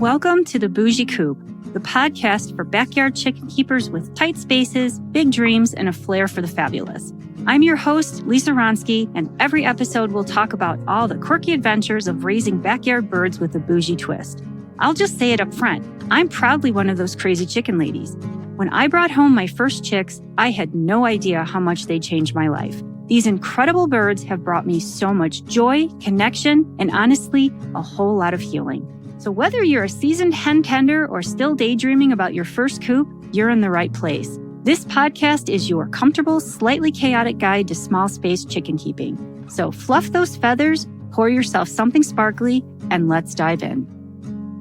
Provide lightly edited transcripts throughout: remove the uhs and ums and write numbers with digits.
Welcome to the Bougie Coop, the podcast for backyard chicken keepers with tight spaces, big dreams, and a flair for the fabulous. I'm your host, Lisa Ronsky, and every episode we'll talk about all the quirky adventures of raising backyard birds with a bougie twist. I'll just say it up front, I'm proudly one of those crazy chicken ladies. When I brought home my first chicks, I had no idea how much they changed my life. These incredible birds have brought me so much joy, connection, and honestly, a whole lot of healing. So whether you're a seasoned hen tender or still daydreaming about your first coop, you're in the right place. This podcast is your comfortable, slightly chaotic guide to small space chicken keeping. So fluff those feathers, pour yourself something sparkly, and let's dive in.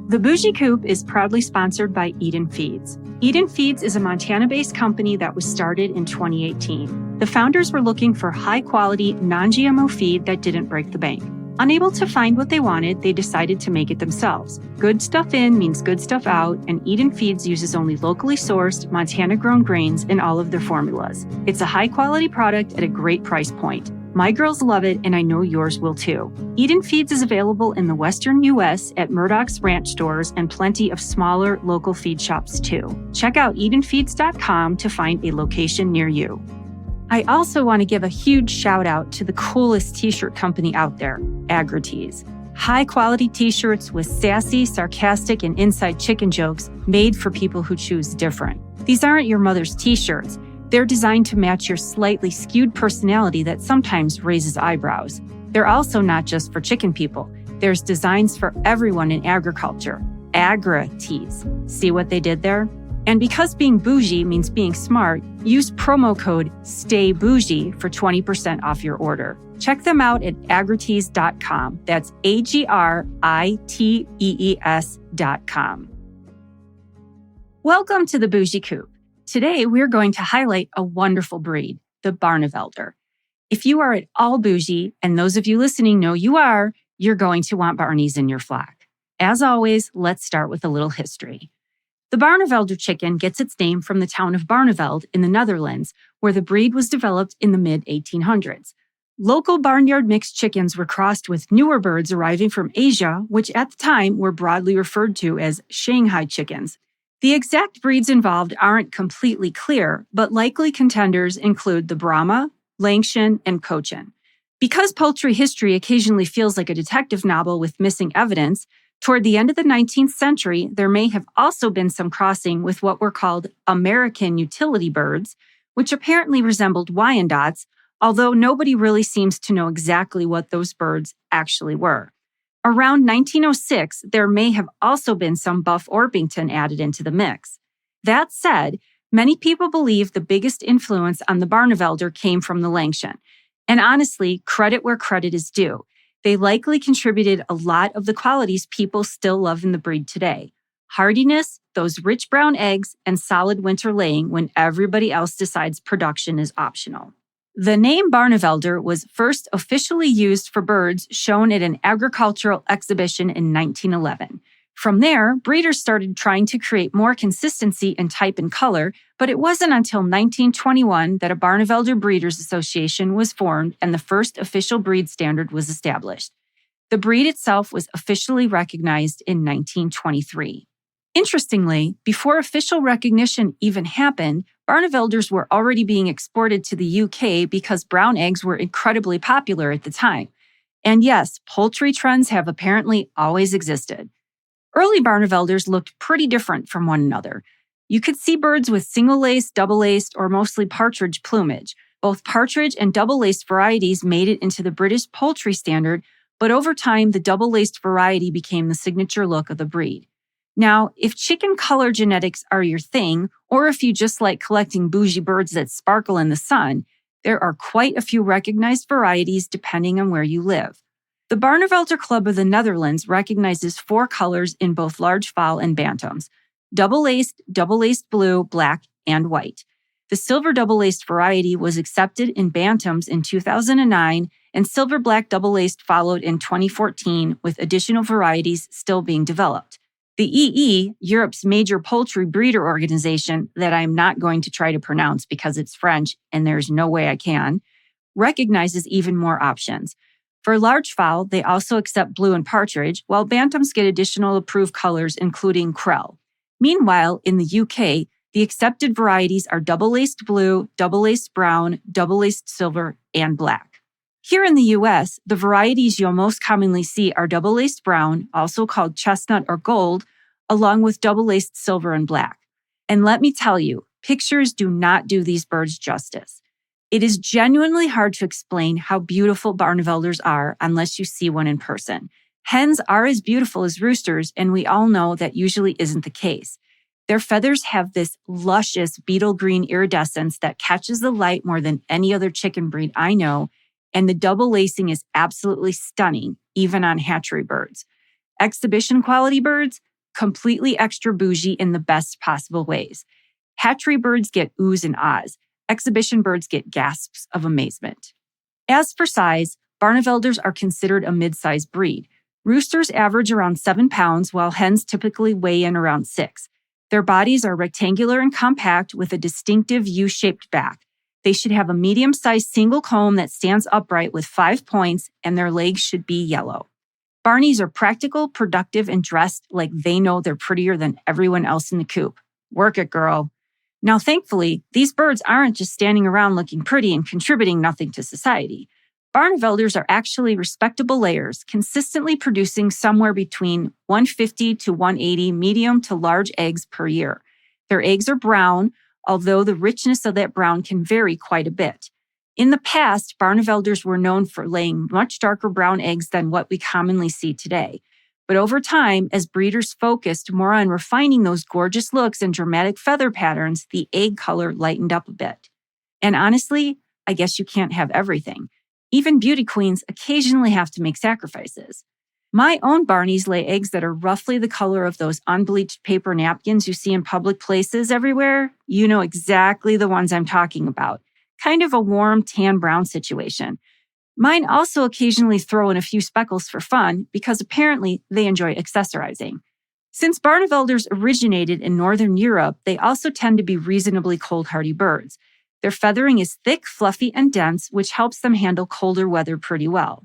The Bougie Coop is proudly sponsored by Eden Feeds. Eden Feeds is a Montana-based company that was started in 2018. The founders were looking for high-quality, non-GMO feed that didn't break the bank. Unable to find what they wanted, they decided to make it themselves. Good stuff in means good stuff out, and Eden Feeds uses only locally sourced, Montana-grown grains in all of their formulas. It's a high-quality product at a great price point. My girls love it, and I know yours will too. Eden Feeds is available in the western U.S. at Murdoch's ranch stores and plenty of smaller local feed shops too. Check out EdenFeeds.com to find a location near you. I also want to give a huge shout out to the coolest t-shirt company out there, Agri-Tees. High quality t-shirts with sassy, sarcastic, and inside chicken jokes made for people who choose different. These aren't your mother's t-shirts. They're designed to match your slightly skewed personality that sometimes raises eyebrows. They're also not just for chicken people. There's designs for everyone in agriculture. Agri-Tees. See what they did there? And because being bougie means being smart, use promo code STAYBOUGIE for 20% off your order. Check them out at agritees.com. That's AGRITEES.com. Welcome to the Bougie Coop. Today, we're going to highlight a wonderful breed, the Barnevelder. If you are at all bougie, and those of you listening know you are, you're going to want Barneys in your flock. As always, let's start with a little history. The Barnevelder chicken gets its name from the town of Barneveld in the Netherlands, where the breed was developed in the mid-1800s. Local barnyard mixed chickens were crossed with newer birds arriving from Asia, which at the time were broadly referred to as Shanghai chickens. The exact breeds involved aren't completely clear, but likely contenders include the Brahma, Langshan, and Cochin. Because poultry history occasionally feels like a detective novel with missing evidence, toward the end of the 19th century, there may have also been some crossing with what were called American utility birds, which apparently resembled Wyandottes, although nobody really seems to know exactly what those birds actually were. Around 1906, there may have also been some Buff Orpington added into the mix. That said, many people believe the biggest influence on the Barnevelder came from the Langshan. And honestly, credit where credit is due. They likely contributed a lot of the qualities people still love in the breed today. Hardiness, those rich brown eggs, and solid winter laying when everybody else decides production is optional. The name Barnevelder was first officially used for birds shown at an agricultural exhibition in 1911. From there, breeders started trying to create more consistency in type and color, but it wasn't until 1921 that a Barnevelder Breeders Association was formed and the first official breed standard was established. The breed itself was officially recognized in 1923. Interestingly, before official recognition even happened, Barnevelders were already being exported to the UK because brown eggs were incredibly popular at the time. And yes, poultry trends have apparently always existed. Early Barnevelders looked pretty different from one another. You could see birds with single-laced, double-laced, or mostly partridge plumage. Both partridge and double-laced varieties made it into the British poultry standard, but over time, the double-laced variety became the signature look of the breed. Now, if chicken color genetics are your thing, or if you just like collecting bougie birds that sparkle in the sun, there are quite a few recognized varieties depending on where you live. The Barnevelder Club of the Netherlands recognizes 4 colors in both large fowl and bantams: double-laced, double-laced blue, black, and white. The silver double-laced variety was accepted in bantams in 2009, and silver black double-laced followed in 2014, with additional varieties still being developed. The EE, Europe's major poultry breeder organization that I'm not going to try to pronounce because it's French and there's no way I can, recognizes even more options. For large fowl, they also accept blue and partridge, while bantams get additional approved colors, including krell. Meanwhile, in the UK, the accepted varieties are double-laced blue, double-laced brown, double-laced silver, and black. Here in the US, the varieties you'll most commonly see are double-laced brown, also called chestnut or gold, along with double-laced silver and black. And let me tell you, pictures do not do these birds justice. It is genuinely hard to explain how beautiful Barnevelders are unless you see one in person. Hens are as beautiful as roosters, and we all know that usually isn't the case. Their feathers have this luscious beetle green iridescence that catches the light more than any other chicken breed I know, and the double lacing is absolutely stunning, even on hatchery birds. Exhibition quality birds, completely extra bougie in the best possible ways. Hatchery birds get oohs and ahs. Exhibition birds get gasps of amazement. As for size, Barnevelders are considered a mid-sized breed. Roosters average around 7 pounds, while hens typically weigh in around 6. Their bodies are rectangular and compact with a distinctive U-shaped back. They should have a medium-sized single comb that stands upright with 5 points, and their legs should be yellow. Barneys are practical, productive, and dressed like they know they're prettier than everyone else in the coop. Work it, girl. Now, thankfully, these birds aren't just standing around looking pretty and contributing nothing to society. Barnevelders are actually respectable layers, consistently producing somewhere between 150 to 180 medium to large eggs per year. Their eggs are brown, although the richness of that brown can vary quite a bit. In the past, Barnevelders were known for laying much darker brown eggs than what we commonly see today. But over time, as breeders focused more on refining those gorgeous looks and dramatic feather patterns, the egg color lightened up a bit. And honestly, I guess you can't have everything. Even beauty queens occasionally have to make sacrifices. My own Barneys lay eggs that are roughly the color of those unbleached paper napkins you see in public places everywhere. You know exactly the ones I'm talking about. Kind of a warm tan brown situation. Mine also occasionally throw in a few speckles for fun because apparently they enjoy accessorizing. Since Barnevelders originated in Northern Europe, they also tend to be reasonably cold-hardy birds. Their feathering is thick, fluffy, and dense, which helps them handle colder weather pretty well.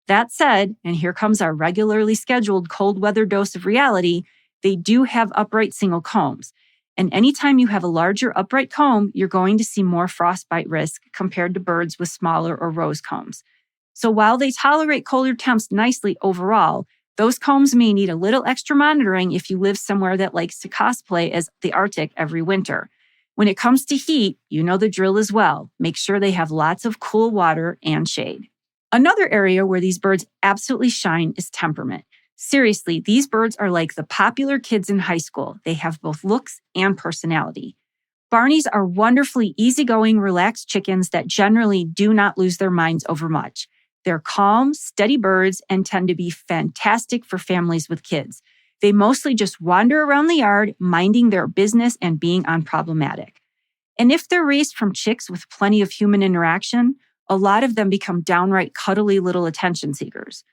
That said, and here comes our regularly scheduled cold weather dose of reality, they do have upright single combs. And anytime you have a larger upright comb, you're going to see more frostbite risk compared to birds with smaller or rose combs. So while they tolerate colder temps nicely overall, those combs may need a little extra monitoring if you live somewhere that likes to cosplay as the Arctic every winter. When it comes to heat, you know the drill as well. Make sure they have lots of cool water and shade. Another area where these birds absolutely shine is temperament. Seriously, these birds are like the popular kids in high school. They have both looks and personality. Barneys are wonderfully easygoing, relaxed chickens that generally do not lose their minds over much. They're calm, steady birds and tend to be fantastic for families with kids. They mostly just wander around the yard, minding their business and being unproblematic. And if they're raised from chicks with plenty of human interaction, a lot of them become downright cuddly little attention seekers.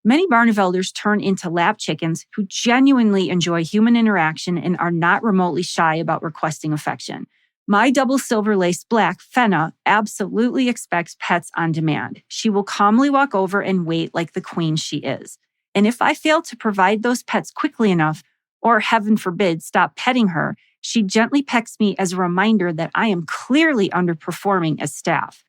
Many Barnevelders turn into lap chickens who genuinely enjoy human interaction and are not remotely shy about requesting affection. My double silver-laced black, Fenna, absolutely expects pets on demand. She will calmly walk over and wait like the queen she is. And if I fail to provide those pets quickly enough, or heaven forbid, stop petting her, she gently pecks me as a reminder that I am clearly underperforming as staff.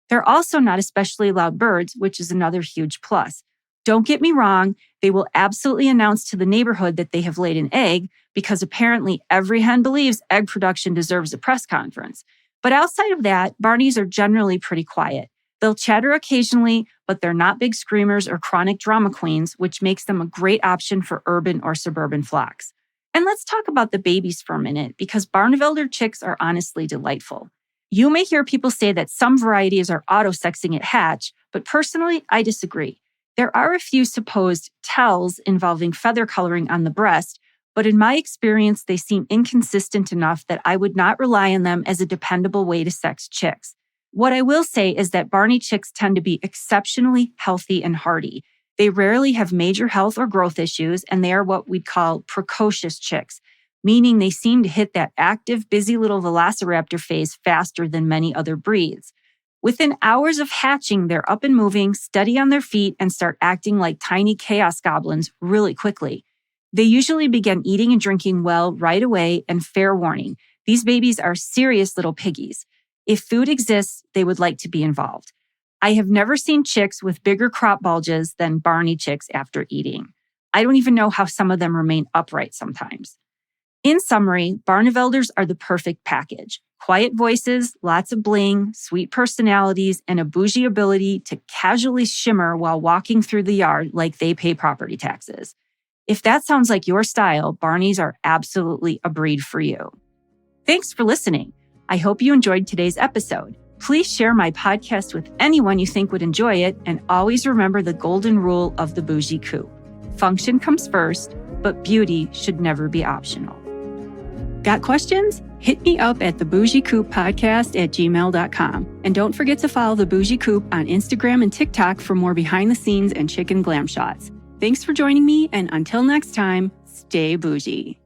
They're also not especially loud birds, which is another huge plus. Don't get me wrong, they will absolutely announce to the neighborhood that they have laid an egg because apparently every hen believes egg production deserves a press conference. But outside of that, Barneys are generally pretty quiet. They'll chatter occasionally, but they're not big screamers or chronic drama queens, which makes them a great option for urban or suburban flocks. And let's talk about the babies for a minute, because Barnevelder chicks are honestly delightful. You may hear people say that some varieties are auto-sexing at hatch, but personally, I disagree. There are a few supposed tells involving feather coloring on the breast, but in my experience, they seem inconsistent enough that I would not rely on them as a dependable way to sex chicks. What I will say is that Barney chicks tend to be exceptionally healthy and hardy. They rarely have major health or growth issues, and they are what we'd call precocious chicks, meaning they seem to hit that active, busy little velociraptor phase faster than many other breeds. Within hours of hatching, they're up and moving, steady on their feet, and start acting like tiny chaos goblins really quickly. They usually begin eating and drinking well right away, and fair warning, these babies are serious little piggies. If food exists, they would like to be involved. I have never seen chicks with bigger crop bulges than Barney chicks after eating. I don't even know how some of them remain upright sometimes. In summary, Barnevelders are the perfect package. Quiet voices, lots of bling, sweet personalities, and a bougie ability to casually shimmer while walking through the yard like they pay property taxes. If that sounds like your style, Barneys are absolutely a breed for you. Thanks for listening. I hope you enjoyed today's episode. Please share my podcast with anyone you think would enjoy it, and always remember the golden rule of the Bougie Coop. Function comes first, but beauty should never be optional. Got questions? Hit me up at thebougiecoop@gmail.com. And don't forget to follow the Bougie Coop on Instagram and TikTok for more behind the scenes and chicken glam shots. Thanks for joining me, and until next time, stay bougie.